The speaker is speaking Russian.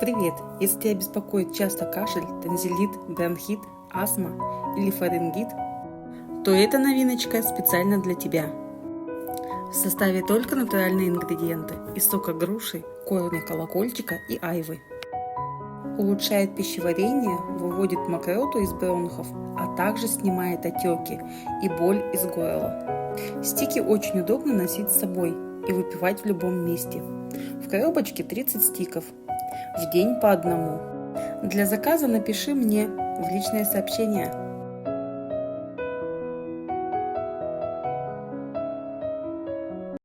Привет! Если тебя беспокоит часто кашель, танзелит, бронхит, астма или фарингит, то эта новиночка специально для тебя. В составе только натуральные ингредиенты из сока груши, корня колокольчика и айвы. Улучшает пищеварение, выводит мокроту из бронхов, а также снимает отеки и боль из горла. Стики очень удобно носить с собой и выпивать в любом месте. В коробочке 30 стиков. В день по одному. Для заказа напиши мне в личное сообщение.